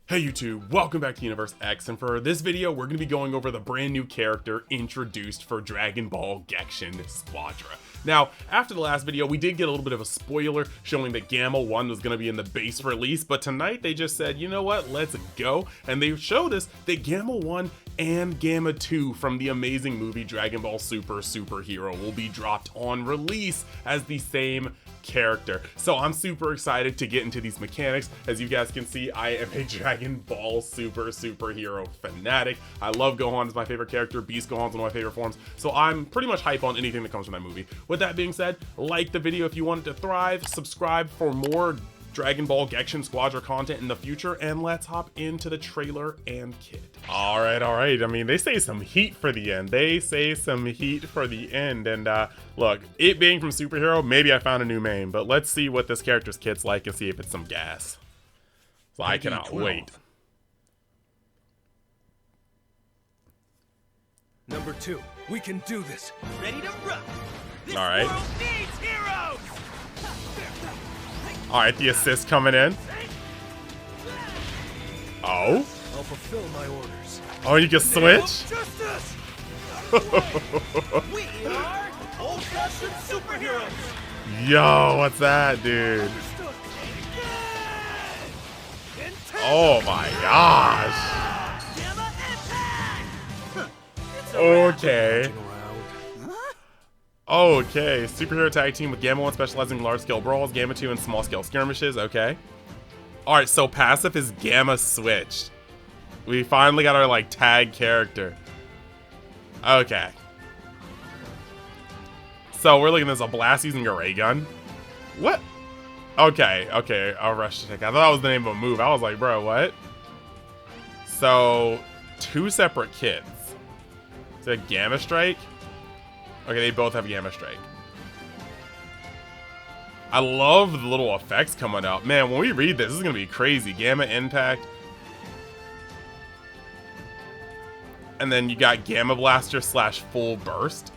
Hey YouTube, welcome back to Universe X, and for this video we're going to be going over the brand new character introduced for Dragon Ball Gekishin Squadra. Now, after the last video we did get a little bit of a spoiler showing that Gamma 1 was going to be in the base release, but tonight they just said, you know what, let's go, and they showed us that Gamma 1 and Gamma 2 from the amazing movie Dragon Ball Superhero will be dropped on release as the same character. So I'm super excited to get into these mechanics. As you guys can see, I am a Dragon Ball superhero fanatic. I love Gohan as my favorite character. Beast Gohan's one of my favorite forms. So I'm pretty much hype on anything that comes from that movie. With that being said, like the video if you want it to thrive, subscribe for more Dragon Ball Gekishin Squadra content in the future, and let's hop into the trailer and kit. All right. I mean, they say some heat for the end. And look, it being from Superhero, maybe I found a new main, but let's see what this character's kit's like and see if it's some gas. So I cannot wait. Number 2, we can do this. Ready to rock. This All right. world needs heroes. All right, the assist coming in. Oh. I'll fulfill my orders. Oh, you can switch? Justice! We are old-fashioned superheroes. Yo, what's that, dude? Oh my gosh. Gamma attack. Okay. Okay, superhero tag team with Gamma 1 specializing in large-scale brawls, Gamma 2 in small-scale skirmishes, okay. Alright, so passive is Gamma switched. We finally got our, like, tag character. Okay. So we're looking at this, a blast using a ray gun? What? Okay, a rush attack. I thought that was the name of a move. I was like, bro, what? So, 2 separate kits. Is it Gamma Strike? Okay, they both have Gamma Strike. I love the little effects coming out. Man, when we read this is going to be crazy. Gamma Impact. And then you got Gamma Blaster / Full Burst.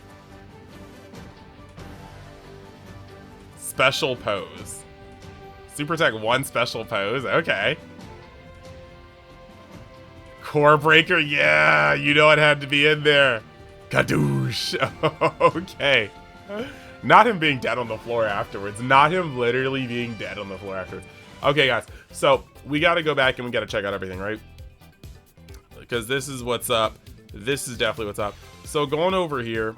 Special Pose. Super Attack 1 Special Pose. Okay. Core Breaker. Yeah, you know it had to be in there. Kadoosh. Okay. Not him being dead on the floor afterwards. Not him literally being dead on the floor afterwards. Okay, guys. So, we got to go back and we got to check out everything, right? Because this is what's up. This is definitely what's up. So, going over here,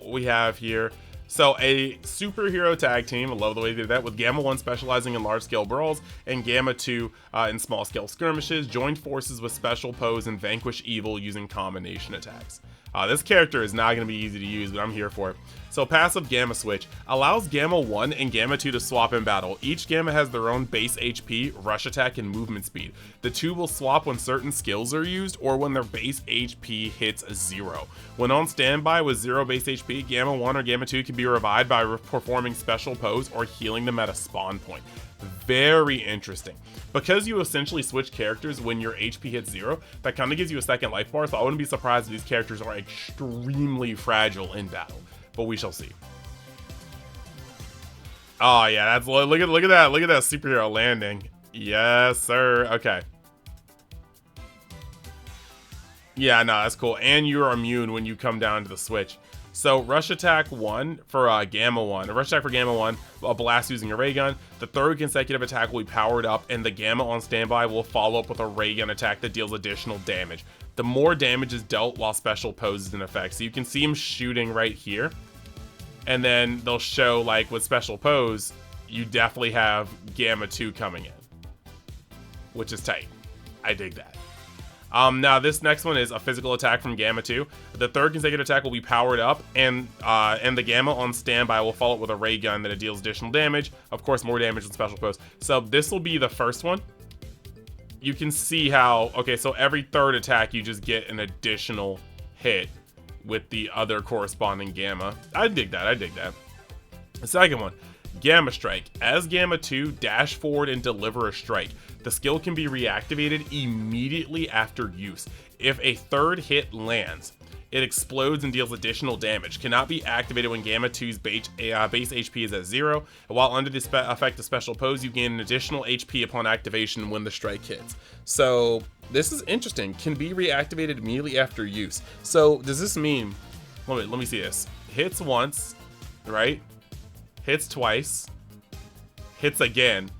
we have here. So, a superhero tag team, I love the way they did that, with Gamma 1 specializing in large-scale brawls and Gamma 2 in small-scale skirmishes, joined forces with Special Pose and vanquish evil using combination attacks. This character is not going to be easy to use, but I'm here for it. So passive Gamma Switch allows Gamma 1 and Gamma 2 to swap in battle. Each Gamma has their own base HP, rush attack, and movement speed. The two will swap when certain skills are used or when their base HP hits 0. When on standby with 0 base HP, Gamma 1 or Gamma 2 can be revived by performing Special Pose or healing them at a spawn point. Very interesting. Because you essentially switch characters when your HP hits 0, that kind of gives you a second life bar, so I wouldn't be surprised if these characters are extremely fragile in battle. But we shall see. Oh yeah, that's look at that superhero landing. Yes, sir. Okay. Yeah, no, that's cool. And you're immune when you come down to the switch. So rush attack 1 for Gamma 1. A rush attack for Gamma 1, a blast using a ray gun. The third consecutive attack will be powered up, and the Gamma on standby will follow up with a ray gun attack that deals additional damage. The more damage is dealt while Special Pose is in effect. So you can see him shooting right here. And then they'll show, like, with Special Pose, you definitely have Gamma 2 coming in. Which is tight. I dig that. Now this next one is a physical attack from Gamma 2. The third consecutive attack will be powered up, and the Gamma on standby will follow it with a ray gun that it deals additional damage. Of course, more damage than Special Pose. So this will be the first one. You can see how, okay, so every third attack you just get an additional hit with the other corresponding Gamma. I dig that. The second one, Gamma Strike. As Gamma 2, dash forward and deliver a strike. The skill can be reactivated immediately after use. If a third hit lands, It explodes and deals additional damage. Cannot be activated when Gamma 2's base HP is at 0. And while under the effect of special pose, you gain an additional HP upon activation when the strike hits. So this is interesting. Can be reactivated immediately after use. So does this mean, let me see this. Hits once, right? Hits twice, hits again,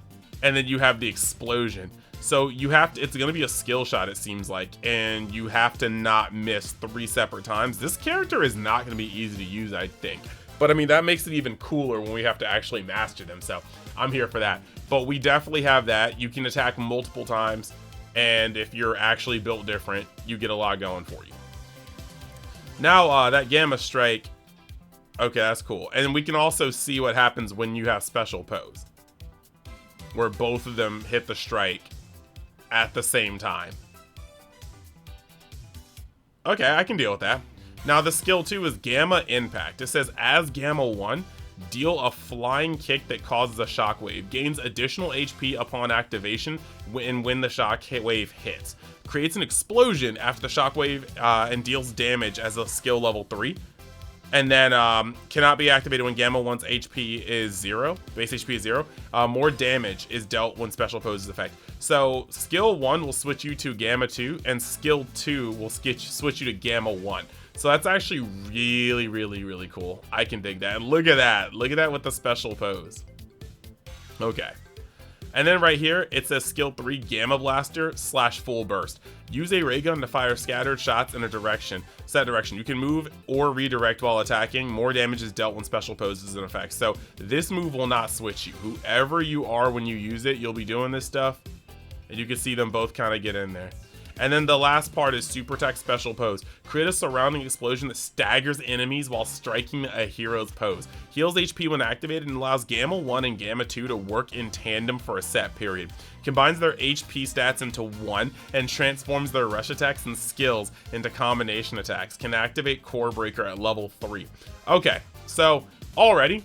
and then you have the explosion. So you have to, it's going to be a skill shot, it seems like, and you have to not miss 3 separate times. This character is not going to be easy to use, I think. But I mean, that makes it even cooler when we have to actually master them. So I'm here for that. But we definitely have that. You can attack multiple times. And if you're actually built different, you get a lot going for you. Now, that Gamma Strike. Okay, that's cool. And we can also see what happens when you have special pose, where both of them hit the strike at the same time. Okay, I can deal with that. Now the skill 2 is Gamma Impact. It says as Gamma 1, deal a flying kick that causes a shockwave. Gains additional HP upon activation when the shockwave hits. Creates an explosion after the shockwave and deals damage as a skill level 3. And then cannot be activated when Gamma 1's HP is 0. Base HP is 0. More damage is dealt when special pose is effect. So skill 1 will switch you to Gamma 2, and skill 2 will switch you to Gamma 1. So that's actually really, really, really cool. I can dig that. Look at that. Look at that with the special pose. Okay. And then right here, it says skill 3, Gamma Blaster / Full Burst. Use a ray gun to fire scattered shots in a set direction. You can move or redirect while attacking. More damage is dealt when special pose is in effect. So this move will not switch you. Whoever you are when you use it, you'll be doing this stuff. And you can see them both kind of get in there. And then the last part is Super Tech Special Pose. Create a surrounding explosion that staggers enemies while striking a hero's pose. Heals HP when activated and allows Gamma 1 and Gamma 2 to work in tandem for a set period. Combines their HP stats into 1 and transforms their rush attacks and skills into combination attacks. Can activate Core Breaker at level 3. Okay, so already,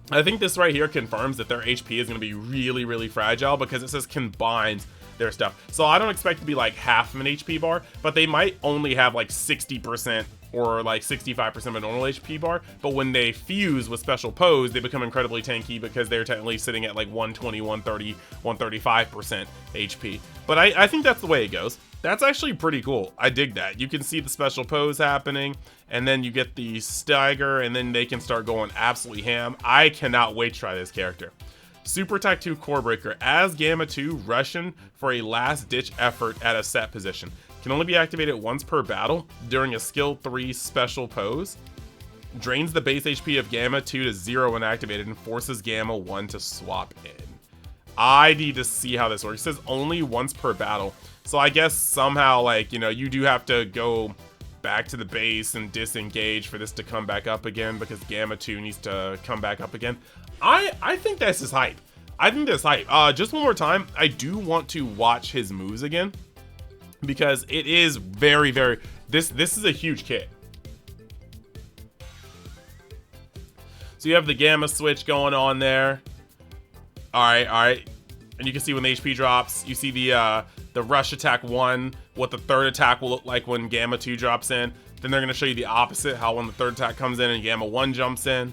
I think this right here confirms that their HP is going to be really, really fragile because it says combines their stuff. So I don't expect it to be like half of an HP bar, but they might only have like 60% or like 65% of a normal HP bar. But when they fuse with special pose, they become incredibly tanky because they're technically sitting at like 120, 130, 135% HP. But I think that's the way it goes. That's actually pretty cool. I dig that. You can see the special pose happening, and then you get the stagger, and then they can start going absolutely ham. I cannot wait to try this character. Super Tech 2 Core Breaker. As Gamma 2, Russian for a last-ditch effort at a set position. Can only be activated once per battle during a skill 3 special pose. Drains the base HP of Gamma 2 to 0 when activated and forces Gamma 1 to swap in. I need to see how this works. It says only once per battle. So I guess somehow, like, you know, you do have to go back to the base and disengage for this to come back up again because Gamma 2 needs to come back up again. I think this is hype. I think this is hype. Just one more time, I do want to watch his moves again because it is very, very, this is a huge kit. So you have the Gamma switch going on there. All right. And you can see when the HP drops, you see the rush attack 1, what the third attack will look like when Gamma 2 drops in. Then they're going to show you the opposite, how when the third attack comes in and Gamma 1 jumps in.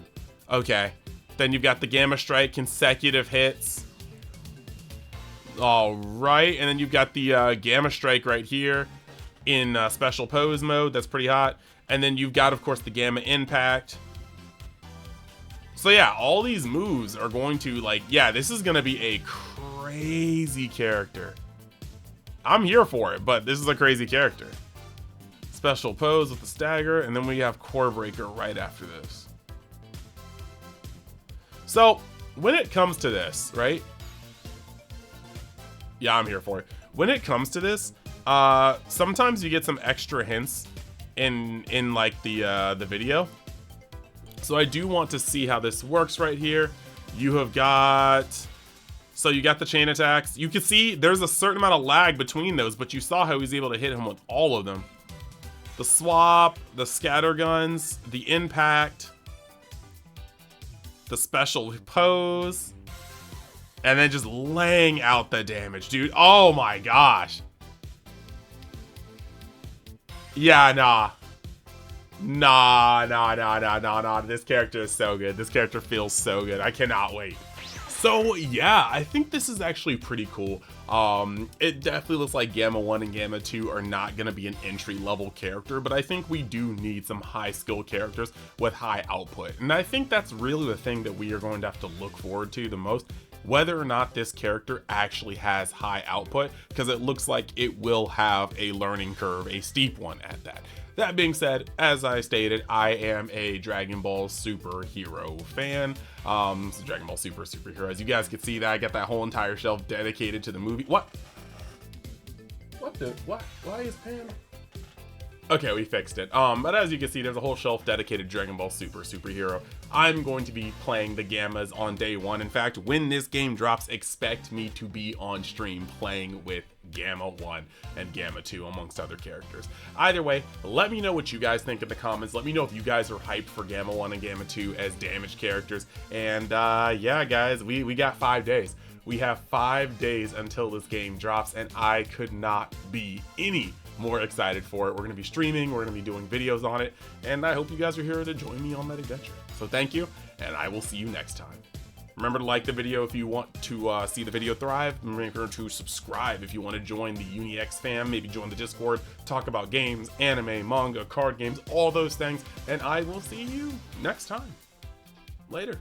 Okay. Then you've got the Gamma Strike, consecutive hits. All right. And then you've got the Gamma Strike right here in special pose mode. That's pretty hot. And then you've got, of course, the Gamma Impact. So yeah, all these moves are going to, like, yeah, this is going to be a crazy character. I'm here for it, but this is a crazy character. Special pose with the stagger, and then we have Core Breaker right after this. So, when it comes to this, right? Yeah, I'm here for it. When it comes to this, sometimes you get some extra hints in like the video. So I do want to see how this works right here. You have got, so you got the chain attacks. You can see there's a certain amount of lag between those, but you saw how he was able to hit him with all of them. The swap, the scatter guns, the impact, the special pose, and then just laying out the damage, dude. Oh my gosh. Yeah, nah. Nah. This character is so good. This character feels so good. I cannot wait. So yeah, I think this is actually pretty cool. It definitely looks like Gamma 1 and Gamma 2 are not going to be an entry-level character, but I think we do need some high-skill characters with high output. And I think that's really the thing that we are going to have to look forward to the most, whether or not this character actually has high output, because it looks like it will have a learning curve, a steep one at that. That being said, as I stated, I am a Dragon Ball superhero fan. So Dragon Ball superhero. As you guys can see, that I got that whole entire shelf dedicated to the movie. What? Why is Pan? Okay, we fixed it. But as you can see, there's a whole shelf dedicated to Dragon Ball superhero. I'm going to be playing the Gammas on day one. In fact, when this game drops, expect me to be on stream playing with Gamma 1 and Gamma 2, amongst other characters. Either way, let me know what you guys think in the comments. Let me know if you guys are hyped for Gamma 1 and Gamma 2 as damaged characters. And yeah, guys, we got 5 days. We have 5 days until this game drops, and I could not be any more excited for it. We're going to be streaming, we're going to be doing videos on it, and I hope you guys are here to join me on that adventure. So thank you, and I will see you next time. Remember to like the video if you want to see the video thrive. Remember to subscribe if you want to join the UniX fam, maybe join the Discord, talk about games, anime, manga, card games, all those things, and I will see you next time. Later.